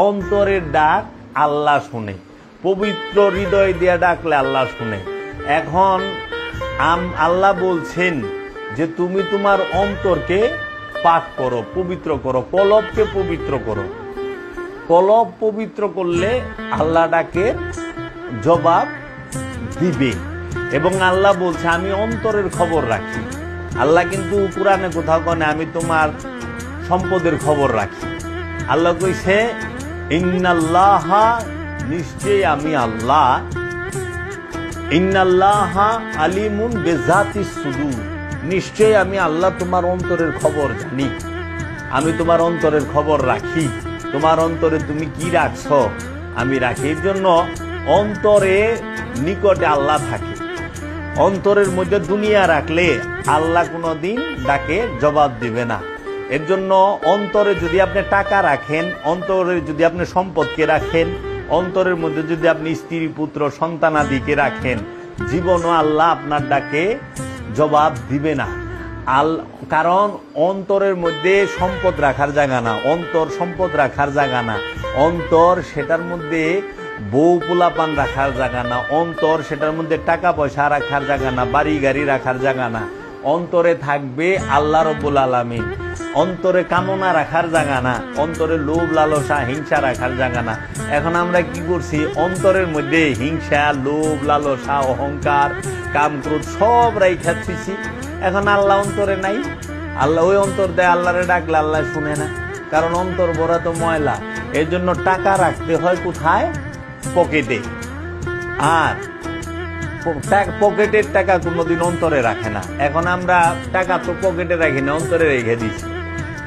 অন্তরের ডাক আল্লাহ শুনে, পবিত্র হৃদয় দিয়ে ডাকলে আল্লাহ শুনে। এখন আল্লাহ বলছেন যে তুমি তোমার অন্তরকে পাক করো, পবিত্র করো, কলবকে পবিত্র করো। কলব পবিত্র করলে আল্লাহ ডাকের জবাব দিবে। এবং আল্লাহ বলছে আমি অন্তরের খবর রাখি। আল্লাহ কিন্তু কুরআনে কোথাও বলে আমি তোমার সম্পদের খবর রাখি। আল্লাহ কইছে ইন্নাল্লাহা, নিশ্চয়ই আমি আল্লাহ, ইন্নাল্লাহা আলিমুন বিজাতিস সুদূর, নিশ্চয়ই আমি আল্লাহ তোমার অন্তরের খবর জানি, আমি তোমার অন্তরের খবর রাখি। তোমার অন্তরে তুমি কি রাখছো আমি রাখি। এর জন্য অন্তরে নিকটে আল্লাহ থাকে। অন্তরের মধ্যে দুনিয়া রাখলে আল্লাহ কোনোদিন ডাকে জবাব দিবে না। এর জন্য অন্তরে যদি আপনি টাকা রাখেন, অন্তরে যদি আপনি সম্পদকে রাখেন, অন্তরের মধ্যে যদি আপনি স্ত্রী পুত্র সন্তানাদিকে রাখেন, জীবনও আল্লাহ আপনার ডাকে জবাব দিবে না। কারণ অন্তরের মধ্যে সম্পদ রাখার জায়গা না, অন্তর সম্পদ রাখার জায়গা না, অন্তর সেটার মধ্যে বউ পোলাপান রাখার জায়গা না, অন্তর সেটার মধ্যে টাকা পয়সা রাখার জায়গা না, বাড়ি গাড়ি রাখার জায়গা না। অন্তরে থাকবে আল্লাহ রব্বুল আলামিন। অন্তরে কামনা রাখার জায়গা না, অন্তরে লোভ লালসা হিংসা রাখার জায়গা না। এখন আমরা কি করছি, অন্তরের মধ্যে হিংসা, লোভ লালসা, অহংকার, কাম ক্রোধ সব রাইখা থুইছি। এখন আল্লাহ অন্তরে নাই। আল্লাহ ওই অন্তর দেয় আল্লাহরে ডাকলে আল্লাহ শুনে না, কারণ অন্তর ভরা তো ময়লা। এর জন্য টাকা রাখতে হয় কোথায়? পকেটে। আর পকেটের টাকা কোনোদিন অন্তরে রাখে না। এখন আমরা টাকা তো পকেটে রাখি না, অন্তরে রেখে দিচ্ছি।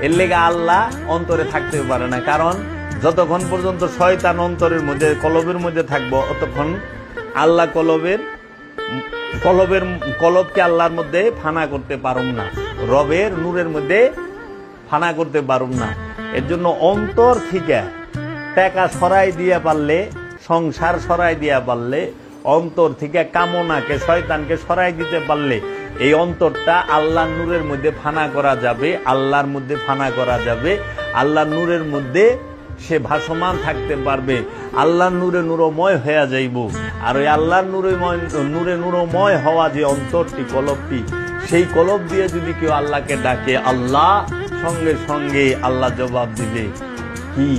এর লেগে আল্লাহ অন্তরে থাকতে পারে না, কারণ যতক্ষণ পর্যন্ত শয়তান অন্তরের মধ্যে কলবের মধ্যে থাকবো ততক্ষণ আল্লাহ কলবকে আল্লাহর মধ্যে ফানা করতে পারুম না, রবের নূরের মধ্যে ফানা করতে পারুম না। এর জন্য অন্তর থেকে টাকা সরাই দিয়ে পারলে, সংসার সরাই দিয়া পারলে, অন্তর থেকে কামনাকে শয়তানকে সরাই দিতে পারলে এই অন্তরটা আল্লাহর নূরের মধ্যে ফানা করা যাবে, আল্লাহর মধ্যে ফানা করা যাবে, আল্লাহর নূরের মধ্যে সে ভাসমান থাকতে পারবে, আল্লাহর নূরে নূরময় হয়ে যাইব। আর ওই আল্লাহর নূরে নূরময় হওয়া যে অন্তরটি, কলবটি, সেই কলব দিয়ে যদি কেউ আল্লাহকে ডাকে, আল্লাহ সঙ্গে সঙ্গে আল্লাহ জবাব দিবে কি